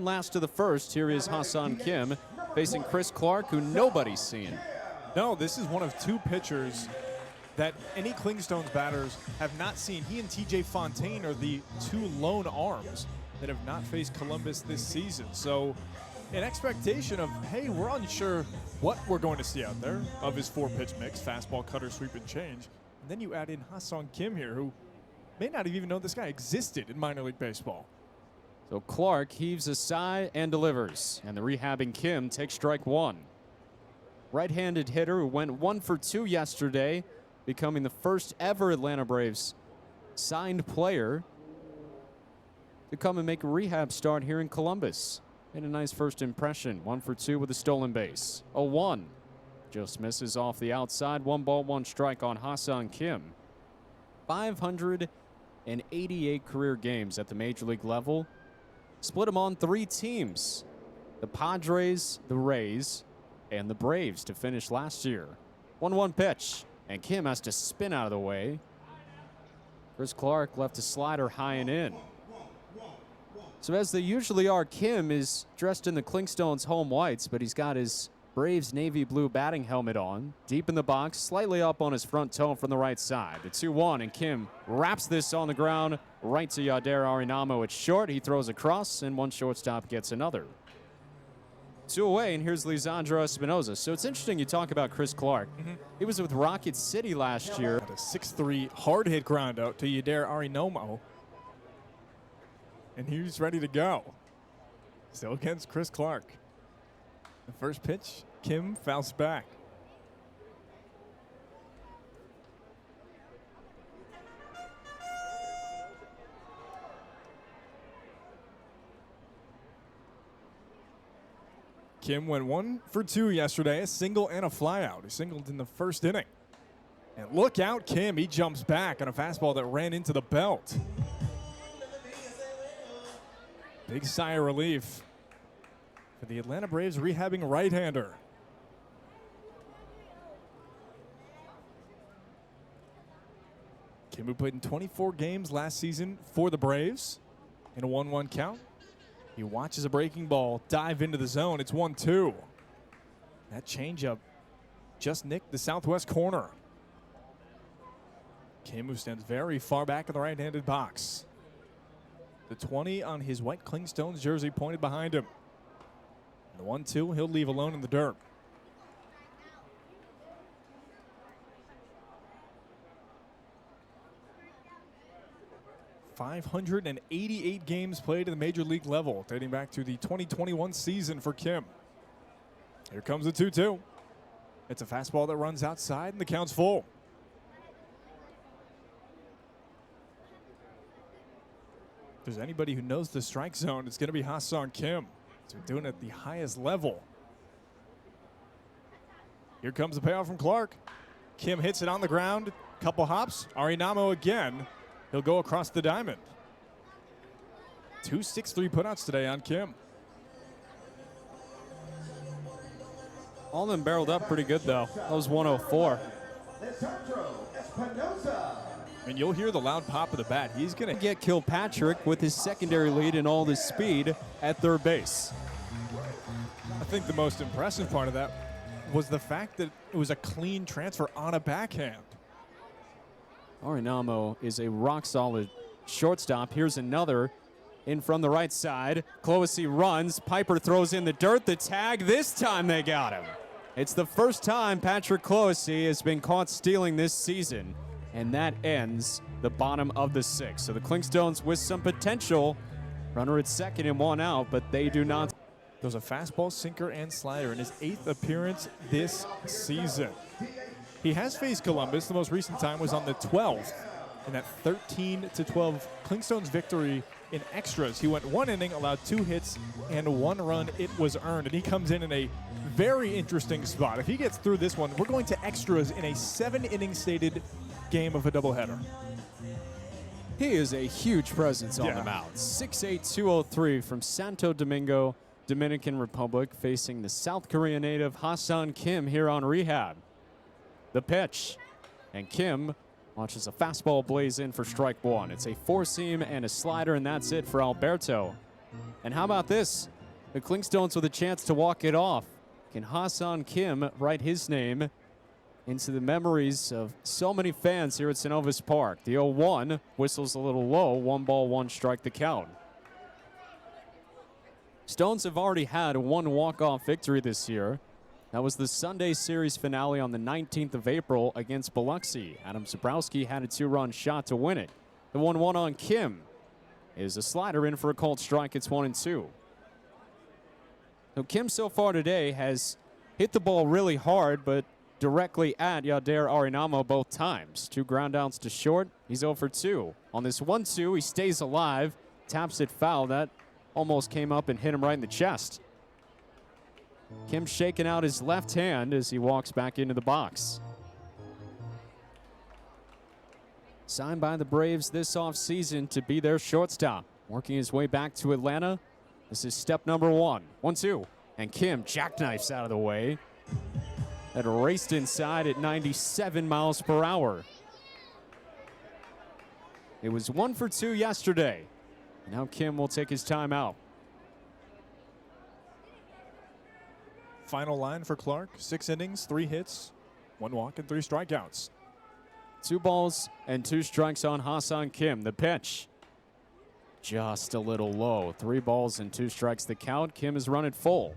Last of the first, here is Ha-Seong Kim facing Chris Clark, who nobody's seen. No, this is one of two pitchers that any Clingstones batters have not seen. He and TJ Fontaine are the two lone arms that have not faced Columbus this season. So an expectation of, hey, we're unsure what we're going to see out there of his four-pitch mix, fastball, cutter, sweep, and change. And then you add in Ha-Seong Kim here, who may not have even known this guy existed in minor league baseball. So Clark heaves a sigh and delivers, and the rehabbing Kim takes strike one. Right-handed hitter who went 1 for 2 yesterday, becoming the first ever Atlanta Braves signed player to come and make a rehab start here in Columbus. Made a nice first impression. 1 for 2 with a stolen base. 0-1. Just misses off the outside. 1 ball, 1 strike on Ha-Seong Kim. 588 career games at the major league level. Split them on 3 teams. The Padres, the Rays, and the Braves to finish last year. 1-1 pitch. And Kim has to spin out of the way. Chris Clark left a slider high and in. So as they usually are, Kim is dressed in the Clingstones home whites, but he's got his Braves navy blue batting helmet on. Deep in the box, slightly up on his front toe from the right side. The 2-1, and Kim wraps this on the ground right to Yadier Arenamo. It's short. He throws across, and one shortstop gets another. 2 away, and here's Lisandro Espinoza. So it's interesting you talk about Chris Clark. He was with Rocket City last year. A 6-3 hard hit ground out to Yadier Arenamo. And he's ready to go. Still against Chris Clark. The first pitch, Kim fouls back. Kim went 1 for 2 yesterday, a single and a flyout. He singled in the first inning. And look out, Kim. He jumps back on a fastball that ran into the belt. Big sigh of relief for the Atlanta Braves rehabbing right-hander. Kim, who played in 24 games last season for the Braves in a 1-1 count. He watches a breaking ball dive into the zone. It's 1-2. That changeup just nicked the southwest corner. Kim, who stands very far back in the right-handed box. The 20 on his white Clingstones jersey pointed behind him. And the 1-2 he'll leave alone in the dirt. .588 games played at the major league level, dating back to the 2021 season for Kim. Here comes the 2-2. It's a fastball that runs outside, and the count's full. If there's anybody who knows the strike zone, it's going to be Ha-Seong Kim. He's been doing it at the highest level. Here comes the payoff from Clark. Kim hits it on the ground. Couple hops. Arenamo again. He'll go across the diamond. 2 6-3 putouts today on Kim. All of them barreled up pretty good, though. That was 104. And you'll hear the loud pop of the bat. He's going to get Kilpatrick with his secondary lead and all this speed at third base. I think the most impressive part of that was the fact that it was a clean transfer on a backhand. Arenamo is a rock-solid shortstop. Here's another in from the right side. Clohessy runs. Piper throws in the dirt. The tag. This time they got him. It's the first time Patrick Clohessy has been caught stealing this season. And that ends the bottom of the 6th. So the Clingstones with some potential. Runner at second and 1 out, but they do not. There's a fastball, sinker, and slider in his 8th appearance this season. He has faced Columbus. The most recent time was on the 12th in that 13-12 Clingstones victory in extras. He went 1 inning, allowed 2 hits, and 1 run. It was earned, and he comes in a very interesting spot. If he gets through this one, we're going to extras in a 7-inning stated game of a doubleheader. He is a huge presence on the mound. 6'8", 203 from Santo Domingo, Dominican Republic, facing the South Korean native Ha-Seong Kim here on rehab. The pitch, and Kim watches a fastball blaze in for strike 1. It's a 4-seam and a slider, and that's it for Alberto. And how about this? The Clingstones with a chance to walk it off. Can Ha-Seong Kim write his name into the memories of so many fans here at Synovus Park? The 0-1 whistles a little low. 1 ball, 1 strike the count. Stones have already had one walk-off victory this year. That was the Sunday series finale on the 19th of April against Biloxi. Adam Zabrowski had a 2-run shot to win it. The 1-1 on Kim is a slider in for a called strike. It's 1-2. So Kim so far today has hit the ball really hard, but directly at Yadier Arinamo both times. 2 ground outs to short. He's 0 for 2. On this 1-2, he stays alive, taps it foul. That almost came up and hit him right in the chest. Kim shaking out his left hand as he walks back into the box. Signed by the Braves this offseason to be their shortstop. Working his way back to Atlanta. This is step number 1. 1-2. And Kim jackknifes out of the way. That raced inside at 97 miles per hour. It was 1 for 2 yesterday. Now Kim will take his time out. Final line for Clark, 6 innings, 3 hits, 1 walk, and 3 strikeouts. 2 balls and 2 strikes on Ha-Seong Kim. The pitch just a little low. 3 balls and 2 strikes the count. Kim is running full.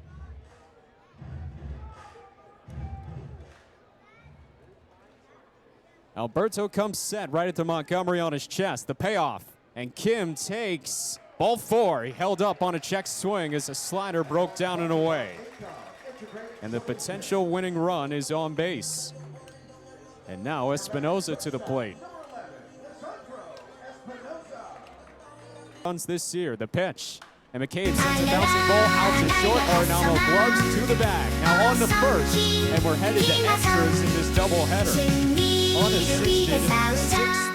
Alberto comes set right at the Montgomery on his chest. The payoff. And Kim takes ball 4. He held up on a check swing as a slider broke down and away. And the potential winning run is on base. And now Espinoza to the plate. Runs this year. The pitch. And McCabe sends a bouncing ball out to short. Arenamo gloves to the bag. Now on to first. And we're headed to extras in this doubleheader. On a 6th